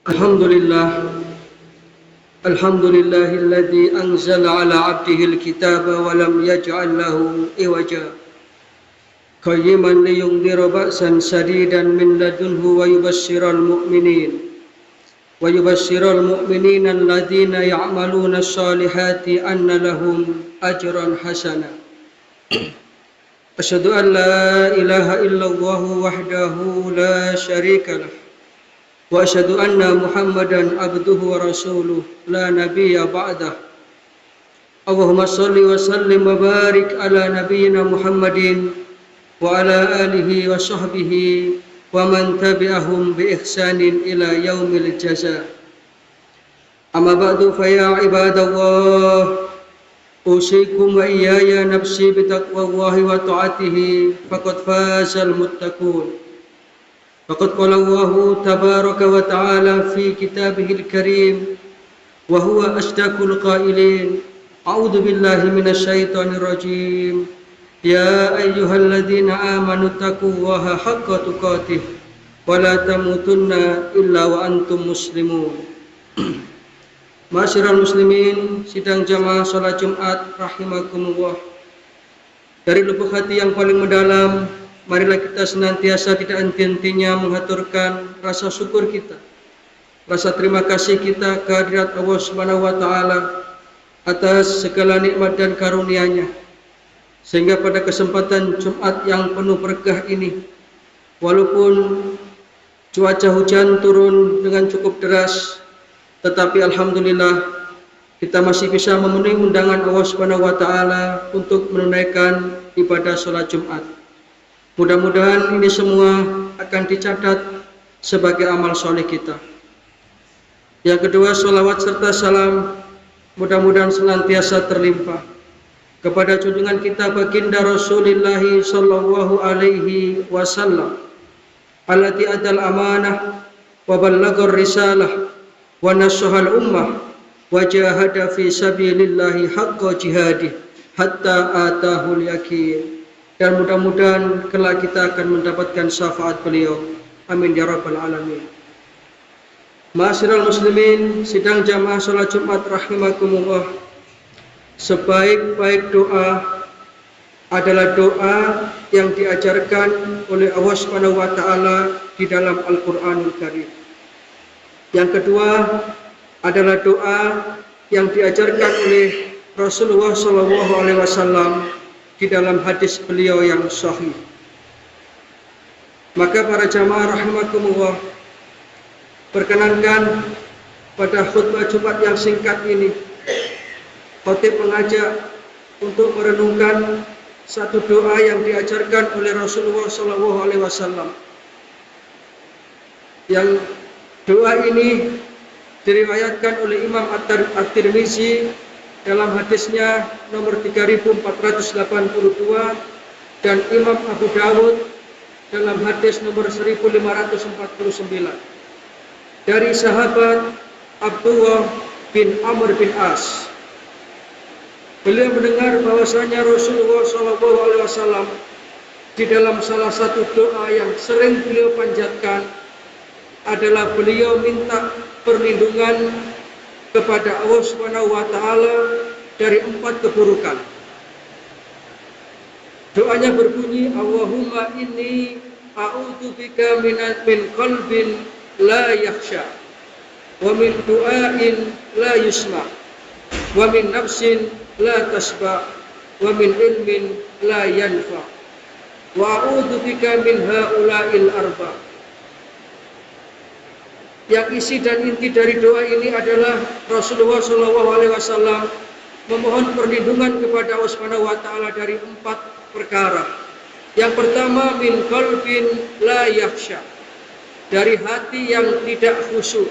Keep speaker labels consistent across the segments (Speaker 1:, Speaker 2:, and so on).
Speaker 1: Alhamdulillah, alhamdulillahilladzi anzala ala abdihil kitaba wa lam yaj'al lahu iwaja qayyiman liyundhira ba'san shadidan min ladunhu wa yubashshiral mu'minina alladhina ya'maluna as-salihati anna lahum ajran hasana. Asyhadu an la ilaha illallah wahdahu la syarika lah wa asyhadu anna Muhammadan abduhu wa rasuluh la nabiyya ba'dah. Allahumma shalli wa sallim wa barik ala nabiyyina Muhammadin wa ala alihi wa sahbihi wa man tabi'ahum bi ihsanin ila yaumil jaza. Amma ba'du fa ya ibadallah, usikum wa iyaya nafsi bi taqwallahi wa ta'atihi faqad fazal muttaqun. Faqad qala Allah tabaraka wa ta'ala fi kitabihil karim wa huwa asdaqul qailin. A'udzu billahi minasy syaithanir rajim. Ya ayyuhalladzina amanu taqullaha haqqa tuqatih wa la tamutunna illa wa antum muslimun. Ma'asyiral muslimin, sidang jamaah salat Jumat rahimakumullah. Dari lubuk hati yang paling mendalam, marilah kita senantiasa tidak henti-hentinya mengaturkan rasa syukur kita, rasa terima kasih kita kehadirat Allah Subhanahu wa Ta'ala atas segala nikmat dan karunia-Nya, sehingga pada kesempatan Jumat yang penuh berkah ini, walaupun cuaca hujan turun dengan cukup deras, tetapi alhamdulillah kita masih bisa memenuhi undangan Allah Subhanahu wa Ta'ala untuk menunaikan ibadah sholat Jumat. Mudah-mudahan ini semua akan dicatat sebagai amal soleh kita. Yang kedua, sholawat serta salam mudah-mudahan senantiasa terlimpah kepada junjungan kita baginda Rasulullah sallallahu alaihi wasallam, allati adal amanah wa ballaghar risalah wa nasahal ummah wa jahada fi sabilillahi haqqa jihadih hatta atahul yaqin. Dan mudah-mudahan kelak kita akan mendapatkan syafaat beliau. Amin ya rabbal alamin. Ma'asyiral muslimin, sidang jamaah salat Jumat rahimakumullah. Sebaik-baik doa adalah doa yang diajarkan oleh Allah Subhanahu wa Ta'ala di dalam Al-Qur'anul Karim. Yang kedua adalah doa yang diajarkan oleh Rasulullah sallallahu alaihi wasallam di dalam hadis beliau yang sahih. Maka para jamaah rahimakumullah, perkenankan pada khutbah Jumat yang singkat ini, khatib mengajak untuk merenungkan satu doa yang diajarkan oleh Rasulullah sallallahu alaihi wasallam. Yang doa ini diriwayatkan oleh Imam At-Tirmizi dalam hadisnya nomor 3482 dan Imam Abu Dawud dalam hadis nomor 1549 dari sahabat Abdullah bin Amr bin As. Beliau mendengar bahwasanya Rasulullah SAW di dalam salah satu doa yang sering beliau panjatkan adalah beliau minta perlindungan kepada Allah Subhanahu wa Ta'ala dari 4 keburukan. Doanya berbunyi, Allahumma inni a'udzubika min qalbin la yakhsha wa min du'ain la yusma wa min nafsin la tasba wa min ilmin la yanfa wa a'udzubika min haula'il arba. Yang isi dan inti dari doa ini adalah Rasulullah SAW memohon perlindungan kepada Allah Subhanahu wa Ta'ala dari 4 perkara. Yang pertama, min qalbin la yakhsha, dari hati yang tidak khusyuk,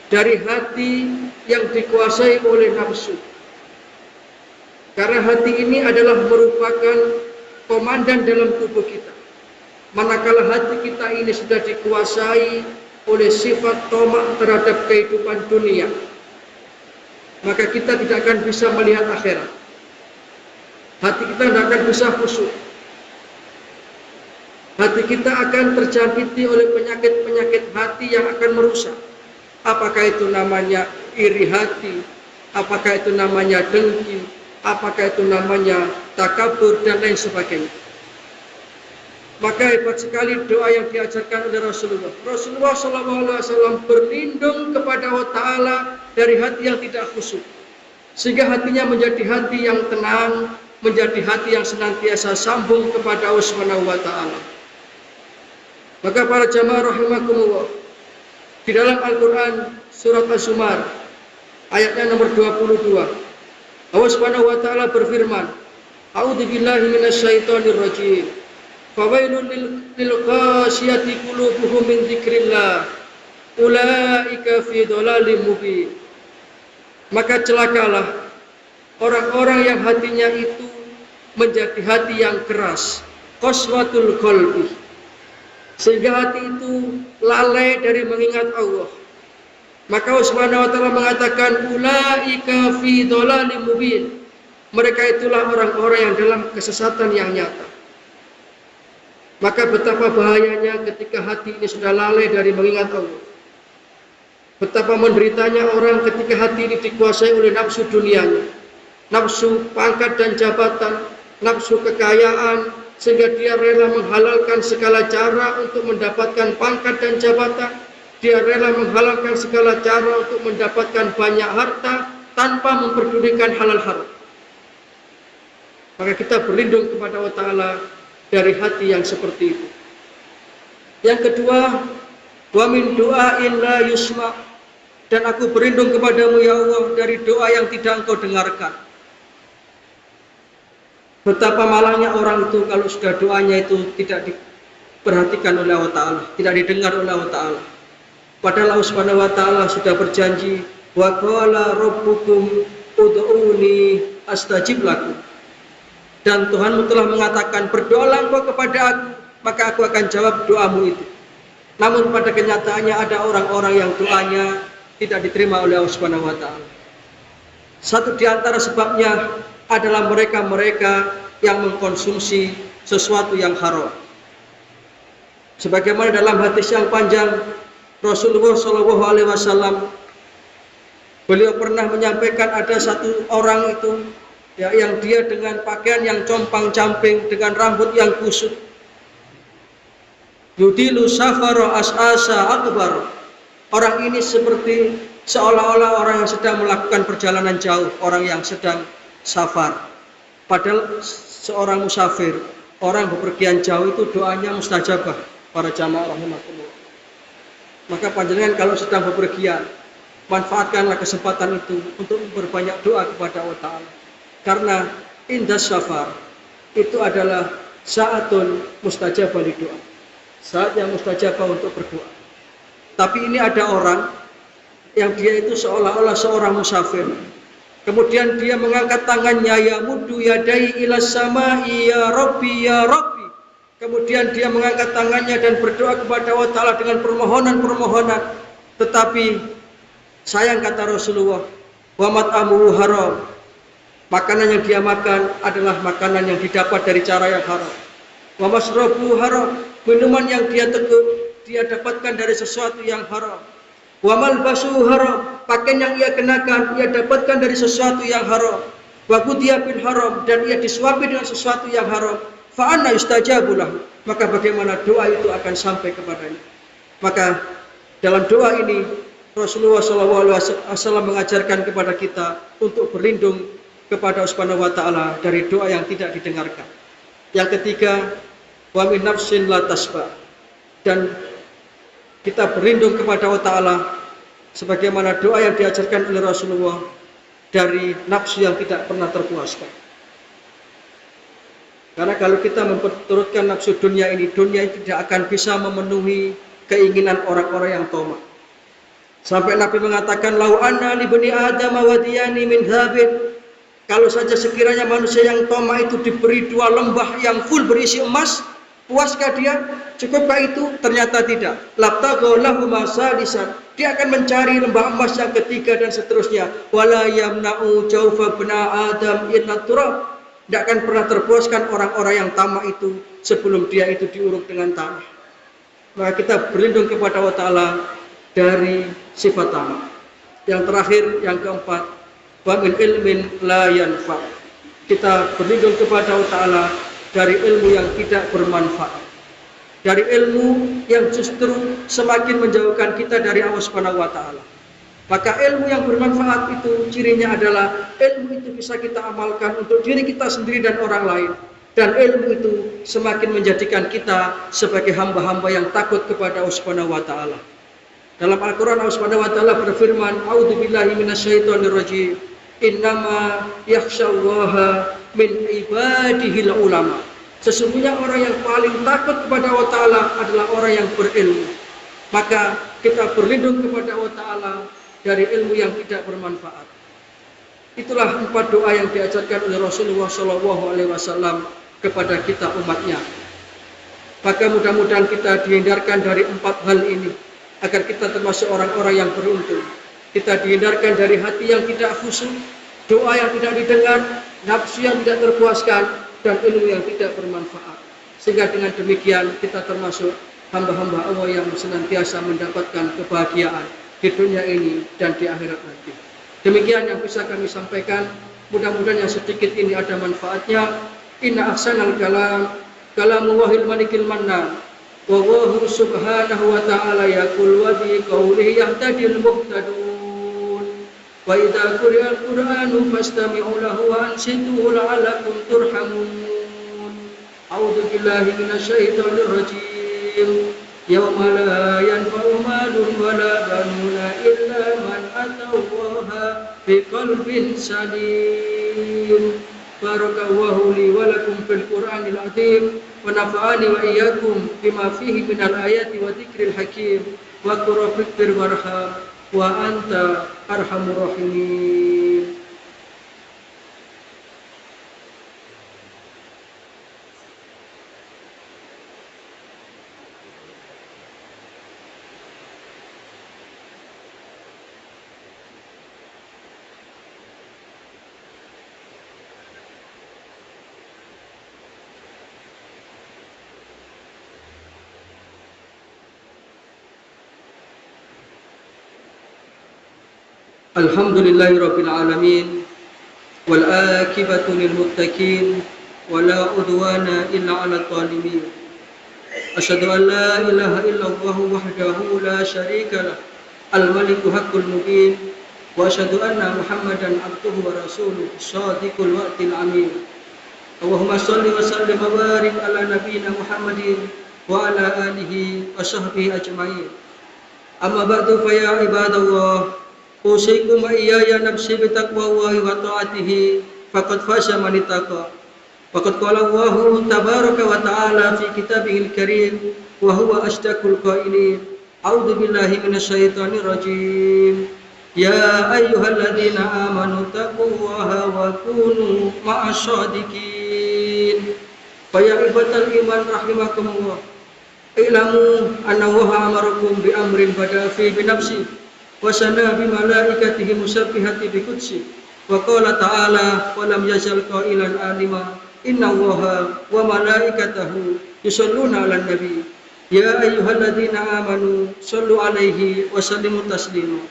Speaker 1: dari hati yang dikuasai oleh nafsu. Karena hati ini adalah merupakan komandan dalam tubuh kita. Manakala hati kita ini sudah dikuasai oleh sifat tamak terhadap kehidupan dunia, maka kita tidak akan bisa melihat akhirat. Hati kita tidak akan bisa khusyuk. Hati kita akan terjangkiti oleh penyakit-penyakit hati yang akan merusak. Apakah itu namanya iri hati? Apakah itu namanya dengki? Apakah itu namanya takabur dan lain sebagainya? Maka hebat sekali doa yang diajarkan oleh Rasulullah. Rasulullah SAW berlindung kepada Allah Ta'ala dari hati yang tidak khusyuk, sehingga hatinya menjadi hati yang tenang, menjadi hati yang senantiasa sambung kepada Allah Subhanahu wa Ta'ala. Maka para jamaah rahimakumullah, di dalam Al-Quran surat Az-Zumar ayatnya nomor 22, Allah Subhanahu wa Ta'ala berfirman, A'udzubillahi minasyaitonir rajim. Fawailun lil qasiyati qulubuhum min dzikrillah. Ulaika fi dhalalim mubin. Maka celakalah orang-orang yang hatinya itu menjadi hati yang keras, qaswatul qalbi, sehingga hati itu lalai dari mengingat Allah. Maka Allah Subhanahu wa Ta'ala mengatakan ulaika fi dhalalim mubin. Mereka itulah orang-orang yang dalam kesesatan yang nyata. Maka betapa bahayanya ketika hati ini sudah lalai dari mengingat Allah. Betapa menderitanya orang ketika hati ini dikuasai oleh nafsu dunianya, nafsu pangkat dan jabatan, nafsu kekayaan, sehingga dia rela menghalalkan segala cara untuk mendapatkan pangkat dan jabatan. Dia rela menghalalkan segala cara untuk mendapatkan banyak harta tanpa memperdulikan halal haram. Maka kita berlindung kepada Allah Ta'ala dari hati yang seperti itu. Yang kedua, wa min du'ain la yusma, dan aku berlindung kepadamu ya Allah dari doa yang tidak engkau dengarkan. Betapa malangnya orang itu kalau sudah doanya itu tidak diperhatikan oleh Allah Ta'ala, tidak didengar oleh Allah Ta'ala. Padahal Allah Subhanahu wa Ta'ala sudah berjanji, wa qala rabbukum ud'uni astajib lakum. Dan Tuhanmu telah mengatakan, berdoalah engkau kepada aku, maka aku akan jawab doamu itu. Namun pada kenyataannya ada orang-orang yang doanya tidak diterima oleh Allah Subhanahu wa Ta'ala. Satu di antara sebabnya adalah mereka-mereka yang mengkonsumsi sesuatu yang haram. Sebagaimana dalam hadis yang panjang Rasulullah SAW, beliau pernah menyampaikan ada satu orang itu, ya, yang dia dengan pakaian yang compang-camping, dengan rambut yang kusut, yudilu safaro as'asa akbar. Orang ini seperti seolah-olah orang yang sedang melakukan perjalanan jauh, orang yang sedang safar. Padahal seorang musafir, orang bepergian jauh itu doanya mustajabah. Para jamaah rahimakumullah. Maka panjenengan kalau sedang bepergian, manfaatkanlah kesempatan itu untuk berbanyak doa kepada Allah Ta'ala. Karena indas safar itu adalah saatun mustajabah li doa, saat yang mustajabah untuk berdoa. Tapi ini ada orang yang dia itu seolah-olah seorang musafir, kemudian dia mengangkat tangannya, ya muddu yadai ilas sama'i ya Rabbi ya Rabbi. Kemudian dia mengangkat tangannya dan berdoa kepada Allah Ta'ala dengan permohonan-permohonan. Tetapi sayang, kata Rasulullah, wa mat'amuhu haram, makanan yang dia makan adalah makanan yang didapat dari cara yang haram. Wa masrabu haram, minuman yang dia teguk dia dapatkan dari sesuatu yang haram. Wa malbasu haram, pakaian yang ia kenakan ia dapatkan dari sesuatu yang haram. Wa ghudhiya bil haram, dan ia disuapi dengan sesuatu yang haram. Fa anna yustajabu lahu, maka bagaimana doa itu akan sampai kepadanya. Maka dalam doa ini Rasulullah SAW mengajarkan kepada kita untuk berlindung kepada Allah Subhanahu wa Ta'ala dari doa yang tidak didengarkan. Yang ketiga, wa min nafsin la tasba, dan kita berlindung kepada Allah Ta'ala sebagaimana doa yang diajarkan oleh Rasulullah dari nafsu yang tidak pernah terpuaskan. Karena kalau kita memperturutkan nafsu dunia ini tidak akan bisa memenuhi keinginan orang-orang yang tamak. Sampai Nabi mengatakan, lau anna li bani adam wadiyani min dhabin, kalau saja sekiranya manusia yang tamak itu diberi dua lembah yang full berisi emas, puaskah dia? Cukupkah itu? Ternyata tidak. Labtaghaw lahuma salisan, dia akan mencari lembah emas yang ketiga dan seterusnya. Wala yamna'u jawfa bna adam inna turab, tidak akan pernah terpuaskan orang-orang yang tamak itu sebelum dia itu diuruk dengan tanah. Maka kita berlindung kepada Allah Ta'ala dari sifat tamak. Yang terakhir, yang keempat, wa min ilmin la yanfa. Kita berlindung kepada Allah Ta'ala dari ilmu yang tidak bermanfaat, dari ilmu yang justru semakin menjauhkan kita dari Allah Subhanahu wa Ta'ala. Maka ilmu yang bermanfaat itu cirinya adalah ilmu itu bisa kita amalkan untuk diri kita sendiri dan orang lain. Dan ilmu itu semakin menjadikan kita sebagai hamba-hamba yang takut kepada Allah Subhanahu wa Ta'ala. Dalam Al-Quran Allah Subhanahu wa Ta'ala berfirman, A'udzubillahi minasyaitonirrajim. Innama yakhsyallaha min ibadihil ulama. Sesungguhnya orang yang paling takut kepada Allah Ta'ala adalah orang yang berilmu. Maka kita berlindung kepada Allah Ta'ala dari ilmu yang tidak bermanfaat. Itulah 4 doa yang diajarkan oleh Rasulullah SAW kepada kita umatnya. Maka mudah-mudahan kita dihindarkan dari 4 hal ini, agar kita termasuk orang-orang yang beruntung. Kita dihindarkan dari hati yang tidak khusyuk, doa yang tidak didengar, nafsu yang tidak terpuaskan, dan ilmu yang tidak bermanfaat. Sehingga dengan demikian kita termasuk hamba-hamba Allah yang senantiasa mendapatkan kebahagiaan di dunia ini dan di akhirat nanti. Demikian yang bisa kami sampaikan. Mudah-mudahan yang sedikit ini ada manfaatnya. Inna ahsanal kalam kalamullahil malikil mannan. Wa huwa subhanahu wa ta'ala yaqul wa bi qawlihi yahtadil muhtadun. Wa idza quri'al qur'anu fastami'u lahu wa ansitu la'allakum turhamun. A'udzu billahi minasyaitonir rajim. Yauma la yanfa'u malun wala banuna illa man atallaha biqalbin salim. Barakallahu li wa lakum fil Qur'anil azim wa nafa'ani wa iyyakum bima fihi minal ayati wa dzikril hakim wa qur rabbir warham wa anta arhamur rahimin. Alhamdulillahirabbil alamin wal akibatu lil muttaqin wala udwana illa 'alal zalimin. Asyhadu an la ilaha illallah wahdahu la syarika lah al maliku haqqul mubin wa asyhadu anna Muhammadan abduhu wa rasuluhu shadiqul wa'dil amin. Allahumma shalli wa sallim wa barik ala nabiyyina Muhammadin wa ala alihi wa sahbihi ajmain. Amma ba'du fa ya ibadallah, usikum wa iyaya nafsi bitaqwallahi wa ta'atihi faqad fasha man ittaqa. Faqad qala Allahu tabaraka wa ta'ala fi kitabihil karim wa huwa asdaqul qailin. A'udzu billahi minasyaitonir rajim. Ya ayyuhalladzina amanu taqullaha wa kunu ma'asyadiqin. Fa ya ibadal iman rahimakumullah. Ilamu anna Allaha amarakum bi amrin bada fi bi nafsi wa sana bi malaikatihi musabbihati bi qudsi wa qala ta'ala wa lam yazal qailan alima inna Allaha wa malaikatahu yusholluna 'alan nabi ya ayyuhalladzina amanu shallu 'alaihi wa sallimu taslima.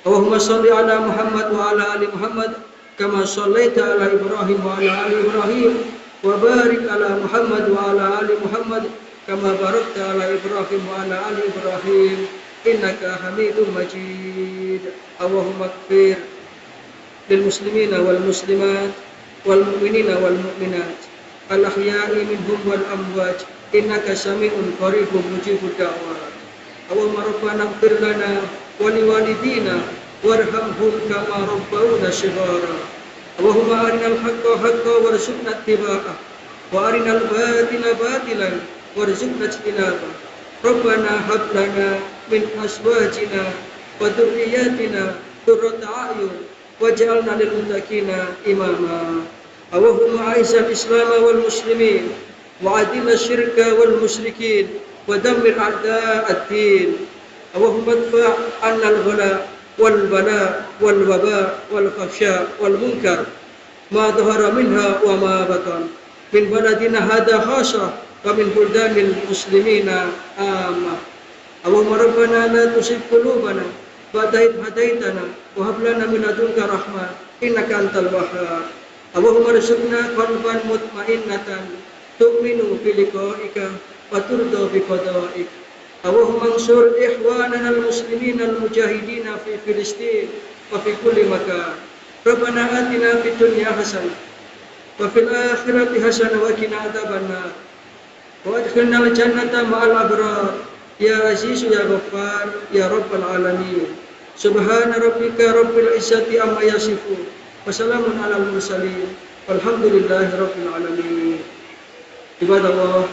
Speaker 1: Allahumma shalli 'ala Muhammad wa 'ala ali Muhammad kama shallaita 'ala Ibrahim wa 'ala ali Ibrahim wa barik 'ala Muhammad wa 'ala ali Muhammad kama barakta 'ala Ibrahim wa 'ala ali Ibrahim innaka Hamidum Majid. Allahumma ighfir lil muslimina wal muslimat wal mu'minina wal mu'minat al ahya'i minhum wal amwat innaka sami'un qaribun mujibud da'wat. Allahumma rabbana ighfir lana wa liwalidina warhamhum kama rabbawna shighara. Allahumma arinal haqqa haqqan warzuqna ittiba'ah wa arinal batila batilan warzuqna ijtinabah. Rabbana hab lana min azwajina wa dhurriyyatina qurrata a'yun waj'alna lil muttaqina imama. Allahumma a'izzal Islam wal muslimin wa adil asyirka wal musyrikin wa dammir a'da'ad din. Allahumma adfa' 'anna al-ghala wal bala wal waba wal fahsya wal munkar ma dhahara minha wa ma batan min baladina hadha khassa wa min buldanil muslimina amma. Allahumma rabbana la tuzigh qulubana ba'da idh hadaitana wa hab lana min ladunka rahmah innaka antal wahhab. Allahumma rzuqna qalban mutmainnatan tu'minu bi liqa'ika wa turda bi qada'ik. Allahumma ansur ikhwanana al-muslimina al-mujahidina fi Filistin wa fi kulli makan. Rabbana atina fid dunya hasanah wa fil akhirati hasanah wa qina adzabannar. Wa adkhilna al-jannata ma'al abrar. Ya Aziz ya Ghaffar ya Rabbal alamin. Subhana rabbika rabbil izzati amma yasifun. Wassalamun alal mursalin. Walhamdulillahi rabbil alamin. Ibadallah,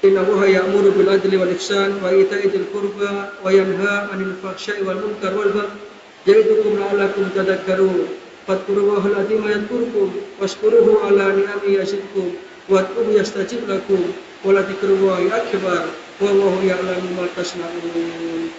Speaker 1: inna Allaha ya'muru bil adli wal ihsan wa ita'i dzil qurba wa yanha 'anil fahsya'i wal munkar wal baghi ya'idukum la'allakum tadhakkarun. Fadhkurullahal 'azima yadhkurkum washkuruhu 'ala ni'amihi yazidkum wad'uhu yastajib lakum wa la dzikrullahi akbar. Wallahu ya'lamu ma tasna'un.